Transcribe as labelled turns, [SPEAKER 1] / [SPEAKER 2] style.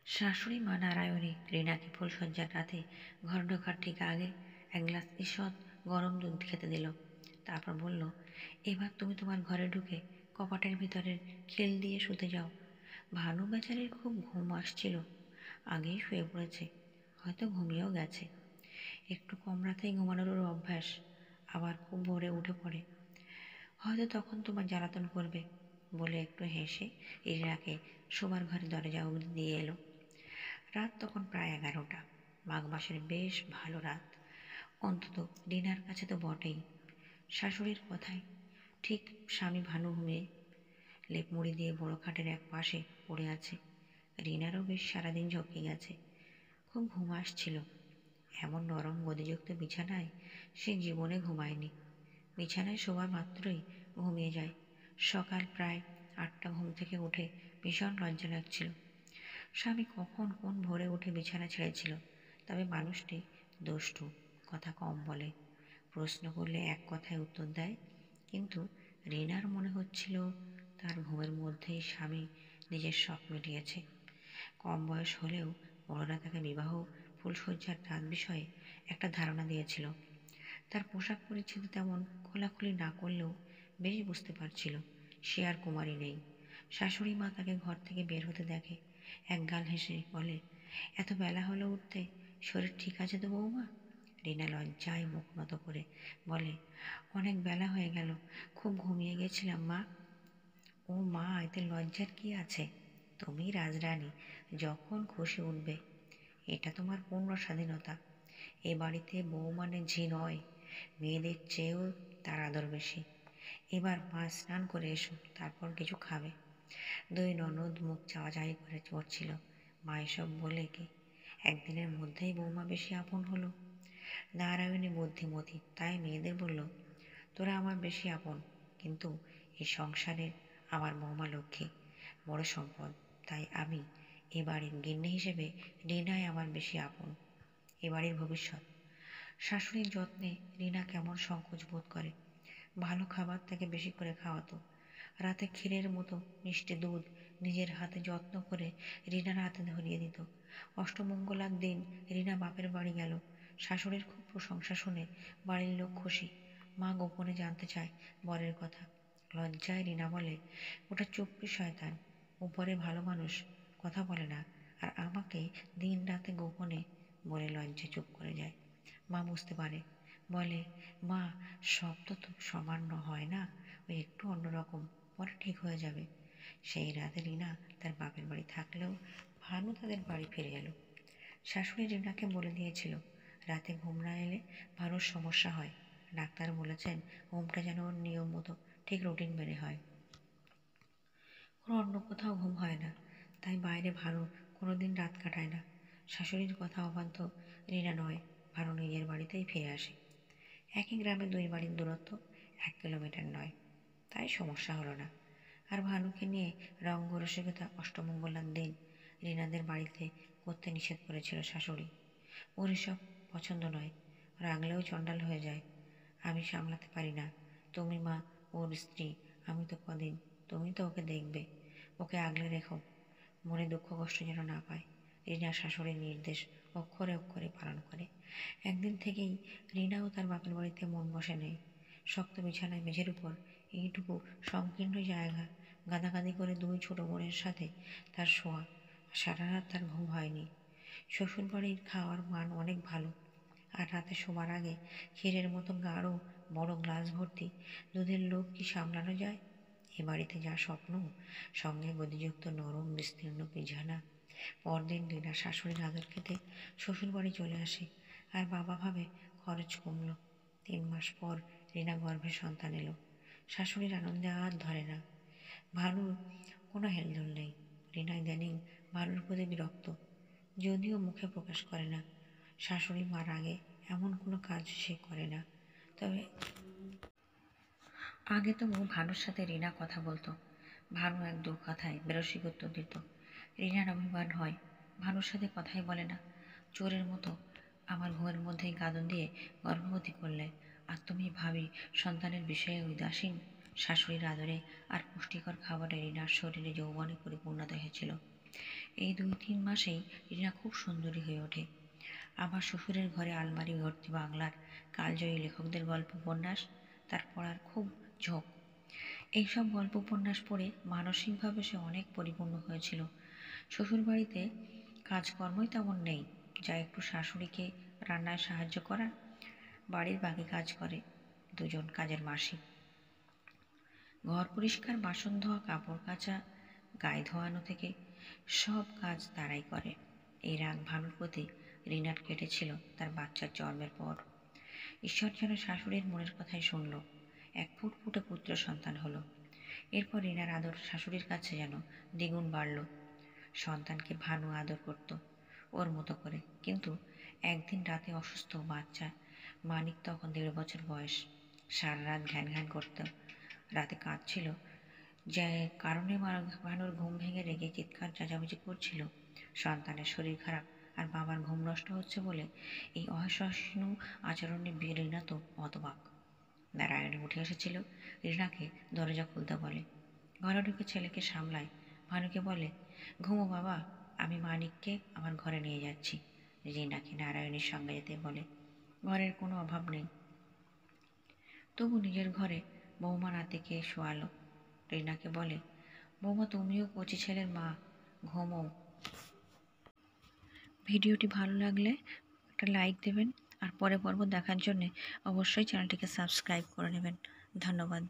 [SPEAKER 1] শাশুড়ি মা নারায়ণী রিনাকে ফুলশয্যার রাতে ঘর ঢোকার ঠিক আগে এক গ্লাস ঈষৎ গরম দুধ খেতে দিল। তারপর বলল, এবার তুমি তোমার ঘরে ঢুকে কপাটের ভিতরের খিল দিয়ে শুতে যাও। ভানু বেচারির খুব ঘুম আসছিল, আগেই শুয়ে পড়েছে, হয়তো ঘুমিয়েও গেছে। একটু কম রাতেই ঘুমানোর ওর অভ্যাস, আবার খুব ভোরে উঠে পড়ে, হয়তো তখন তোমার জ্বালাতন করবে বলে একটু হেসে রিনাকে শোবার ঘরে দরজা অবধি দিয়ে এলো। রাত তখন প্রায় 11টা। মাঘ মাসের বেশ ভালো রাত, অন্তত রিনার কাছে তো বটেই। শাশুড়ির কথায় ঠিক স্বামী ভানু ঘুমিয়ে লেপ মুড়ি দিয়ে বড় খাটের এক পাশে পড়ে আছে। রিনারও বেশ সারাদিন ঝক্কি গেছে, খুব ঘুম আসছিল। এমন নরম গদিযুক্ত বিছানায় সে জীবনে ঘুমায়নি। বিছানায় শোয়া মাত্রই ঘুমিয়ে যায়। সকাল প্রায় 8টা, ঘুম থেকে উঠে ভীষণ লজ্জা লাগছিল। স্বামী কখন কোন ভোরে উঠে বিছানা ছেড়েছিল। তবে মানুষটি দুষ্টু, কথা কম বলে, প্রশ্ন করলে এক কথায় উত্তর দেয়। কিন্তু রিনার মনে হচ্ছিল তার ঘুমের মধ্যেই স্বামী নিজের শখ মিটিয়েছে। কম বয়স হলেও বড়রা তাকে বিবাহ ফুলশয্যার রাত বিষয়ে একটা ধারণা দিয়েছিল। তার পোশাক পরিচ্ছদ তেমন খোলাখুলি না করলেও বেশ বুঝতে পারছিল সে আর কুমারী নেই। শাশুড়ি মা তাকে ঘর থেকে বের হতে দেখে, একগাল হেসে বলে, এত বেলা হলো উঠতে, শরীর ঠিক আছে তো বৌমা? রিনা লজ্জায় মুখ নত করে বলে, অনেক বেলা হয়ে গেল, খুব ঘুমিয়ে গেছিলাম মা। ও মা, এতে লজ্জার কি আছে? তুমি রাজরানী, যখন খুশি উঠবে। এটা তোমার পূর্ণ স্বাধীনতা। এ বাড়িতে বউ মানে ঝি নয়, মেয়েদের চেয়েও তার আদর বেশি। এবার মা স্নান করে এসো, তারপর কিছু খাবে। দুই ননদ মুখ চাওয়াচাই করে করছিল। মা এসব বলে কি একদিনের মধ্যেই বৌমা বেশি আপন হলো? নারায়ণী বুদ্ধিমতী, তাই মেয়েদের বলল, তোরা আমার বেশি আপন, কিন্তু এই সংসারের আমার বৌমা লক্ষ্মী, বড় সম্পদ। তাই আমি এ বাড়ির গিন্নি হিসেবে রিনাই আমার বেশি আপন, এ বাড়ির ভবিষ্যৎ। শাশুড়ির যত্নে রিনা কেমন সংকোচ বোধ করে। ভালো খাবার তাকে বেশি করে খাওয়াতো। রাতে ক্ষীরের মতো মিষ্টি দুধ নিজের হাতে যত্ন করে রিনার হাতে ধরিয়ে দিত। অষ্টমঙ্গলার দিন রিনা বাপের বাড়ি গেল। শাশুড়ির খুব প্রশংসা শুনে বাড়ির লোক খুশি। মা গোপনে জানতে চায় বরের কথা। লজ্জায় রিনা বলে, ওটা চুপ্পি শয়তান, উপরে ভালো মানুষ, কথা বলে না। আর আমাকে দিন রাতে গোপনে বলে লজ্জায় চুপ করে যায়। মা বুঝতে পারে, বলে, মা, সব তো সমান হয় না, ওই একটু অন্যরকম, পরে ঠিক হয়ে যাবে। সেই রাতে রিনা তার বাপের বাড়ি থাকলেও ভানু তাদের বাড়ি ফিরে এলো। শাশুড়ি রিনাকে বলে দিয়েছিল, রাতে ঘুম না এলে ভানুর সমস্যা হয়। ডাক্তার বলেছেন ঘুমটা যেন ওর নিয়ম মতো ঠিক রুটিন মেনে হয়। ওর অন্য কোথাও ঘুম হয় না, তাই বাইরে ভানু কোনোদিন রাত কাটায় না। শাশুড়ির কথা অবাধ্য রিনা নয়, ভানু নিজের বাড়িতেই ফিরে আসে। একই গ্রামে দুই বাড়ির দূরত্ব 1 কিলোমিটার নয়, তাই সমস্যা হলো না। আর ভানুকে নিয়ে রঙ্গ রসিকতা অষ্টমঙ্গলার দিন রিনাদের বাড়িতে করতে নিষেধ করেছিল শাশুড়ি। ওর এসব পছন্দ নয়, রাগলেও চণ্ডাল হয়ে যায়। আমি সামলাতে পারি না, তুমি মা, ওর স্ত্রী, আমি তো কদিন, তুমি তো ওকে দেখবে, ওকে আগলে রেখো, মনে দুঃখ কষ্ট যেন না পায়। রিনা শাশুড়ির নির্দেশ অক্ষরে অক্ষরে পালন করে। একদিন থেকেই রিনাও তার বাপের বাড়িতে মন বসে নেই। শক্ত বিছানায় মেঝের উপর এইটুকু সংকীর্ণ জায়গা গাদাগাদি করে দুই ছোট বোনের সাথে তার শোয়া। সারা রাত তার ঘুম হয়নি। শ্বশুরবাড়ির খাওয়ার মান অনেক ভালো, আর রাতে শোবার আগে ক্ষীরের মতো গাঢ় বড় গ্লাস ভর্তি দুধের লোভ কি সামলানো যায়? এ বাড়িতে যা স্বপ্ন, সঙ্গে গদিযুক্ত নরম বিস্তীর্ণ বিছানা। পরদিন রিনা শাশুড়ির আদর খেতে শ্বশুরবাড়ি চলে আসে। আর বাবা ভাবে খরচ কমল। 3 মাস পর রিনা গর্ভে সন্তান এলো। শাশুড়ির আনন্দে আর ধরে না। ভানুর কোনো হেলদোল নেই। রিনা ইদানিং ভানুর প্রতি বিরক্ত, যদিও মুখে প্রকাশ করে না। শাশুড়ি মার আগে এমন কোনো কাজ সে করে না। তবে আগে তো ভানুর সাথে রিনা কথা বলতো, ভানু এক দু কথায় বেরসিক উত্তর দিত। রিনার অভিমান হয়, ভানুর সাথে কথাই বলে না। চোরের মতো আমার ঘুমের মধ্যেই গাদন দিয়ে গর্ভবতী করলে, আর তুমি ভাবি সন্তানের বিষয়ে উদাসীন। শাশুড়ির আদরে আর পুষ্টিকর খাবারে রিনার শরীরে যৌবনে পরিপূর্ণতা হয়েছিল। এই 2-3 মাসেই রিনা খুব সুন্দরী হয়ে ওঠে। আবার শ্বশুরের ঘরে আলমারি ভর্তি বাংলার কালজয়ী লেখকদের গল্প উপন্যাস তার পড়ার খুব ঝোঁক। এইসব গল্প উপন্যাস পড়ে মানসিকভাবে সে অনেক পরিপূর্ণ হয়েছিল। শ্বশুরবাড়িতে কাজকর্মই তেমন নেই, যা একটু শাশুড়িকে রান্নায় সাহায্য করা, বাড়ির বাকি কাজ করে 2জন কাজের মাসি। ঘর পরিষ্কার, বাসন ধোয়া, কাপড় কাচা, গায়ে ধোয়ানো থেকে সব কাজ তারাই করে। এই রাগ ভানুর প্রতি রিনার কেটেছিল তার বাচ্চার জন্মের পর। ঈশ্বর যেন শাশুড়ির মনের কথাই শুনল, এক ফুটফুটে পুত্র সন্তান হলো। এরপর রিনার আদর শাশুড়ির কাছে যেন দ্বিগুণ বাড়ল। সন্তানকে ভানু আদর করত ওর মতো করে, কিন্তু একদিন রাতে অসুস্থ বাচ্চা মানিক, তখন 1.5 বছর বয়স, সারা রাত ঘ্যান ঘ্যান করত, রাতে কাঁদছিল, যে কারণে ভানুর ঘুম ভেঙে রেগে চিৎকার চেঁচামেচি করছিল। সন্তানের শরীর খারাপ আর বাবার ঘুম নষ্ট হচ্ছে বলে এই অসহিষ্ণু আচরণে রিনা তো হতবাক। নারায়ণী উঠে এসেছিল, রিনাকে দরজা খুলতে বলে। ঘরে ঢুকে ছেলেকে সামলায়, ভানুকে বলে, ঘুমো বাবা, আমি মানিককে আমার ঘরে নিয়ে যাচ্ছি। রিনাকে নারায়ণীর সঙ্গে যেতে বলে। ঘরের কোনো অভাব নেই, তবু নিজের ঘরে বৌমা নাতিকে শোয়ালো। রিনাকে বলে, বৌমা তুমিও কচি ছেলের মা, ঘুমো। ভিডিওটি ভালো লাগলে একটা লাইক দেবেন, আর পরের পর্ব দেখার জন্য অবশ্যই চ্যানেলটিকে সাবস্ক্রাইব করে নেবেন। ধন্যবাদ।